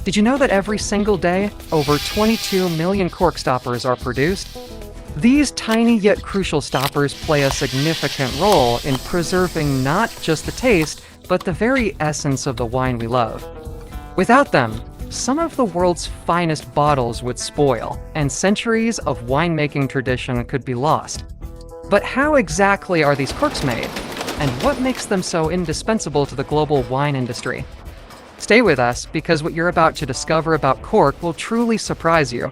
Did you know that every single day, over 22 million cork stoppers are produced? These tiny yet crucial stoppers play a significant role in preserving not just the taste, but the very essence of the wine we love. Without them, some of the world's finest bottles would spoil, and centuries of winemaking tradition could be lost. But how exactly are these corks made? And what makes them so indispensable to the global wine industry? Stay with us, because what you're about to discover about cork will truly surprise you.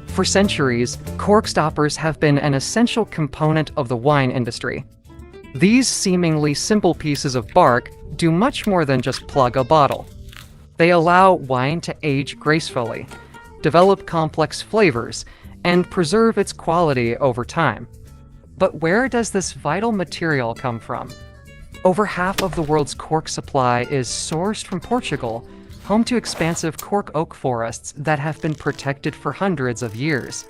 For centuries, cork stoppers have been an essential component of the wine industry. These seemingly simple pieces of bark do much more than just plug a bottle. They allow wine to age gracefully, develop complex flavors, and preserve its quality over time. But where does this vital material come from? Over half of the world's cork supply is sourced from Portugal, home to expansive cork oak forests that have been protected for hundreds of years.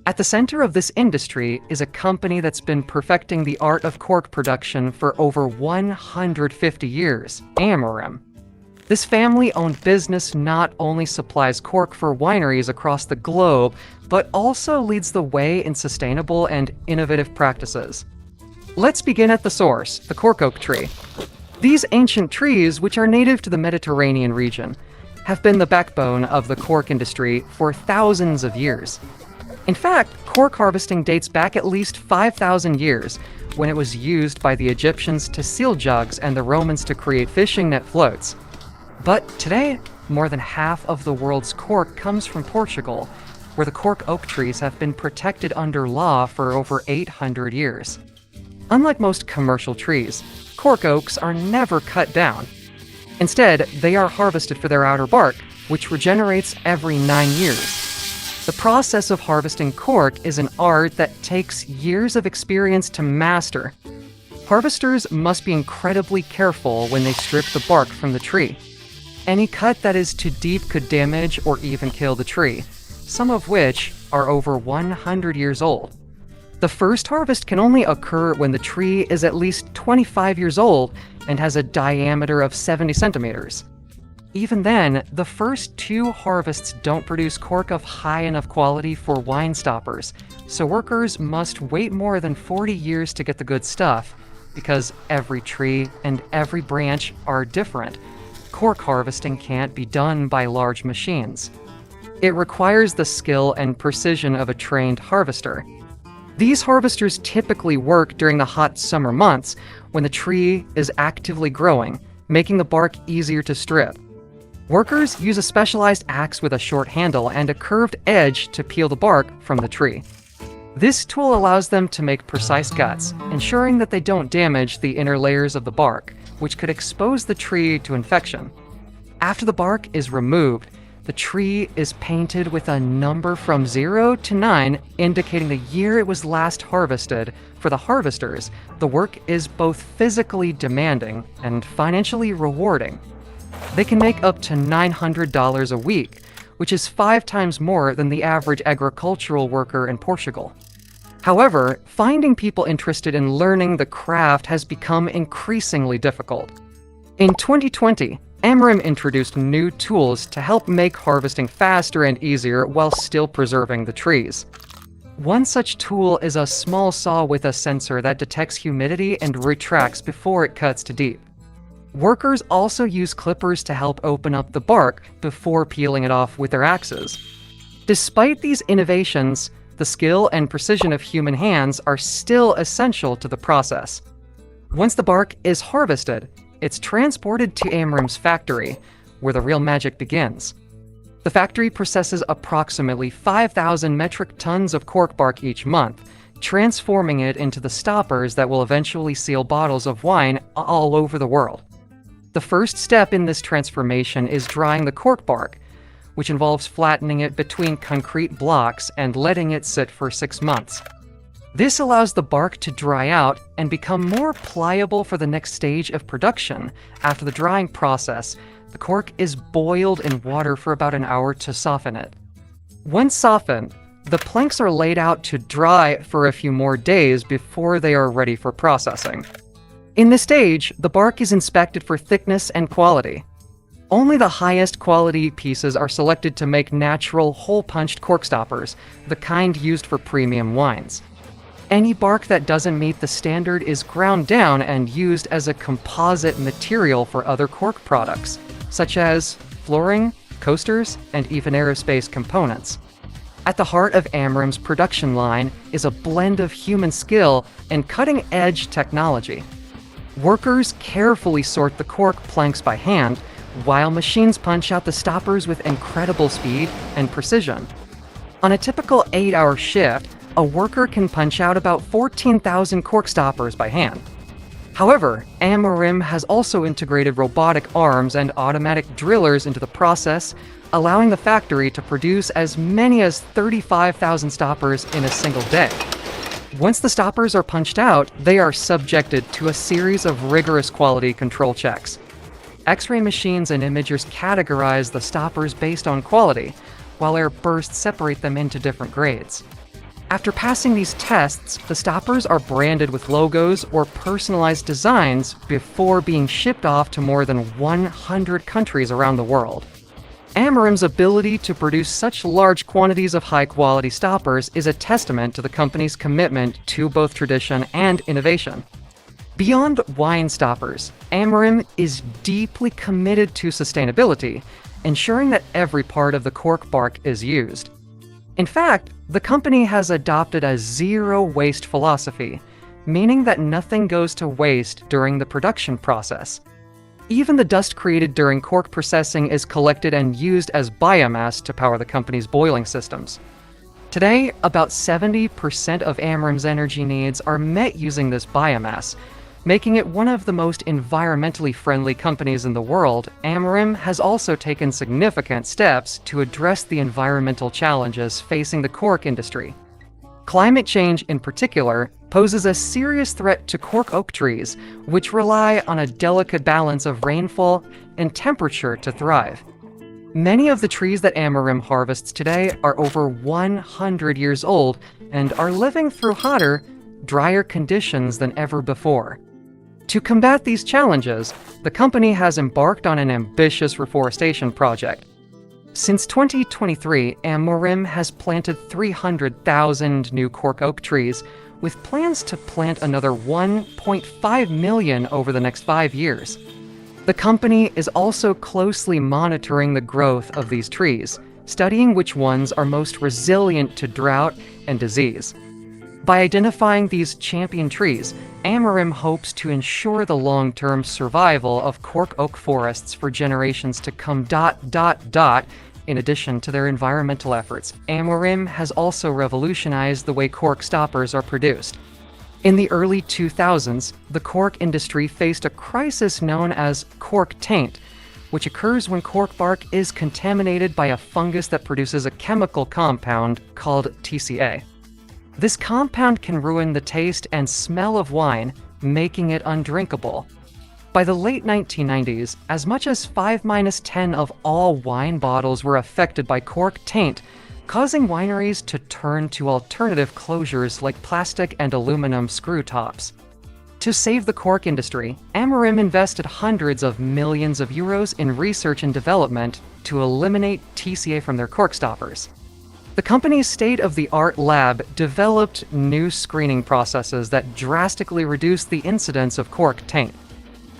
At the center of this industry is a company that's been perfecting the art of cork production for over 150 years, Amarim. This family-owned business not only supplies cork for wineries across the globe, but also leads the way in sustainable and innovative practices. Let's begin at the source, the cork oak tree. These ancient trees, which are native to the Mediterranean region, have been the backbone of the cork industry for thousands of years. In fact, cork harvesting dates back at least 5,000 years, when it was used by the Egyptians to seal jugs and the Romans to create fishing net floats. But today, more than half of the world's cork comes from Portugal, where the cork oak trees have been protected under law for over 800 years. Unlike most commercial trees, cork oaks are never cut down. Instead, they are harvested for their outer bark, which regenerates every 9 years. The process of harvesting cork is an art that takes years of experience to master. Harvesters must be incredibly careful when they strip the bark from the tree. Any cut that is too deep could damage or even kill the tree, some of which are over 100 years old. The first harvest can only occur when the tree is at least 25 years old and has a diameter of 70 centimeters. Even then, the first 2 harvests don't produce cork of high enough quality for wine stoppers, so workers must wait more than 40 years to get the good stuff. Because every tree and every branch are different, cork harvesting can't be done by large machines. It requires the skill and precision of a trained harvester. These harvesters typically work during the hot summer months when the tree is actively growing, making the bark easier to strip. Workers use a specialized axe with a short handle and a curved edge to peel the bark from the tree. This tool allows them to make precise cuts, ensuring that they don't damage the inner layers of the bark, which could expose the tree to infection. After the bark is removed, the tree is painted with a number from 0 to 9, indicating the year it was last harvested. For the harvesters, the work is both physically demanding and financially rewarding. They can make up to $900 a week, which is 5 times more than the average agricultural worker in Portugal. However, finding people interested in learning the craft has become increasingly difficult. In 2020, Amarim introduced new tools to help make harvesting faster and easier while still preserving the trees. One such tool is a small saw with a sensor that detects humidity and retracts before it cuts too deep. Workers also use clippers to help open up the bark before peeling it off with their axes. Despite these innovations, the skill and precision of human hands are still essential to the process. Once the bark is harvested, it's transported to Amarim's factory, where the real magic begins. The factory processes approximately 5,000 metric tons of cork bark each month, transforming it into the stoppers that will eventually seal bottles of wine all over the world. The first step in this transformation is drying the cork bark, which involves flattening it between concrete blocks and letting it sit for 6 months. This allows the bark to dry out and become more pliable for the next stage of production. After the drying process, the cork is boiled in water for about an hour to soften it. Once softened, the planks are laid out to dry for a few more days before they are ready for processing. In this stage, the bark is inspected for thickness and quality. Only the highest quality pieces are selected to make natural, hole-punched cork stoppers, the kind used for premium wines. Any bark that doesn't meet the standard is ground down and used as a composite material for other cork products, such as flooring, coasters, and even aerospace components. At the heart of Amarim's production line is a blend of human skill and cutting-edge technology. Workers carefully sort the cork planks by hand, while machines punch out the stoppers with incredible speed and precision. On a typical 8-hour shift, a worker can punch out about 14,000 cork stoppers by hand. However, Amarim has also integrated robotic arms and automatic drillers into the process, allowing the factory to produce as many as 35,000 stoppers in a single day. Once the stoppers are punched out, they are subjected to a series of rigorous quality control checks. X-ray machines and imagers categorize the stoppers based on quality, while air bursts separate them into different grades. After passing these tests, the stoppers are branded with logos or personalized designs before being shipped off to more than 100 countries around the world. Amarim's ability to produce such large quantities of high-quality stoppers is a testament to the company's commitment to both tradition and innovation. Beyond wine stoppers, Amarim is deeply committed to sustainability, ensuring that every part of the cork bark is used. In fact, the company has adopted a zero-waste philosophy, meaning that nothing goes to waste during the production process. Even the dust created during cork processing is collected and used as biomass to power the company's boiling systems. Today, about 70% of Amarim's energy needs are met using this biomass, making it one of the most environmentally friendly companies in the world. Amarim has also taken significant steps to address the environmental challenges facing the cork industry. Climate change, in particular, poses a serious threat to cork oak trees, which rely on a delicate balance of rainfall and temperature to thrive. Many of the trees that Amarim harvests today are over 100 years old and are living through hotter, drier conditions than ever before. To combat these challenges, the company has embarked on an ambitious reforestation project. Since 2023, Amarim has planted 300,000 new cork oak trees, with plans to plant another 1.5 million over the next 5 years. The company is also closely monitoring the growth of these trees, studying which ones are most resilient to drought and disease. By identifying these champion trees, Amarim hopes to ensure the long-term survival of cork oak forests for generations to come. In addition to their environmental efforts, Amarim has also revolutionized the way cork stoppers are produced. In the early 2000s, the cork industry faced a crisis known as cork taint, which occurs when cork bark is contaminated by a fungus that produces a chemical compound called TCA. This compound can ruin the taste and smell of wine, making it undrinkable. By the late 1990s, as much as 5-10 of all wine bottles were affected by cork taint, causing wineries to turn to alternative closures like plastic and aluminum screw tops. To save the cork industry, Amarim invested hundreds of millions of euros in research and development to eliminate TCA from their cork stoppers. The company's state-of-the-art lab developed new screening processes that drastically reduced the incidence of cork taint.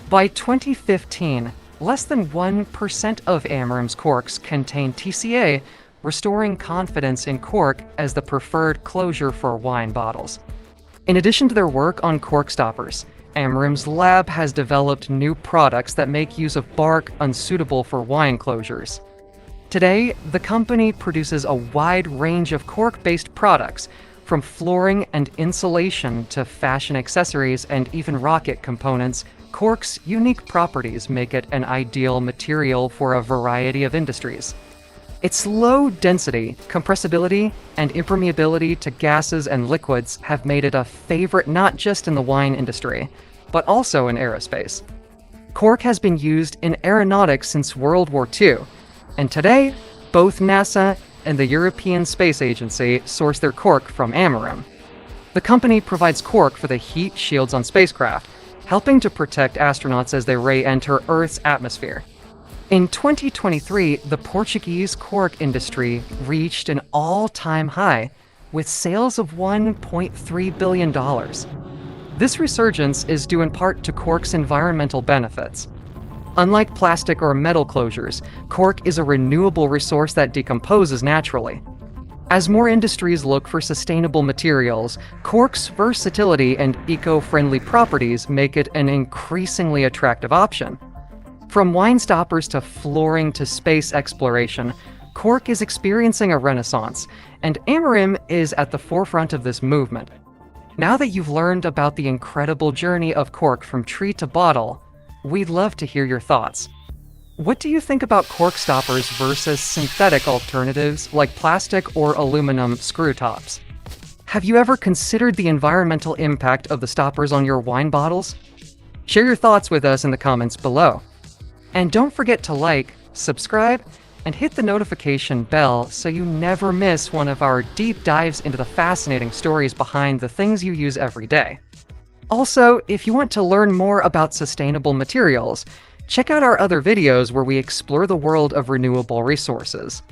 By 2015, less than 1% of Amarim's corks contain TCA, restoring confidence in cork as the preferred closure for wine bottles. In addition to their work on cork stoppers, Amarim's lab has developed new products that make use of bark unsuitable for wine closures. Today, the company produces a wide range of cork-based products, from flooring and insulation to fashion accessories and even rocket components. Cork's unique properties make it an ideal material for a variety of industries. Its low density, compressibility, and impermeability to gases and liquids have made it a favorite not just in the wine industry, but also in aerospace. Cork has been used in aeronautics since World War II, and today, both NASA and the European Space Agency source their cork from Amarim. The company provides cork for the heat shields on spacecraft. helping to protect astronauts as they re-enter Earth's atmosphere. In 2023, the Portuguese cork industry reached an all-time high, with sales of $1.3 billion. This resurgence is due in part to cork's environmental benefits. Unlike plastic or metal closures, cork is a renewable resource that decomposes naturally. As more industries look for sustainable materials, cork's versatility and eco-friendly properties make it an increasingly attractive option. From wine stoppers to flooring to space exploration, cork is experiencing a renaissance, and Amarim is at the forefront of this movement. Now that you've learned about the incredible journey of cork from tree to bottle, we'd love to hear your thoughts. What do you think about cork stoppers versus synthetic alternatives like plastic or aluminum screw tops? Have you ever considered the environmental impact of the stoppers on your wine bottles? Share your thoughts with us in the comments below. And don't forget to like, subscribe, and hit the notification bell so you never miss one of our deep dives into the fascinating stories behind the things you use every day. Also, if you want to learn more about sustainable materials, check out our other videos where we explore the world of renewable resources.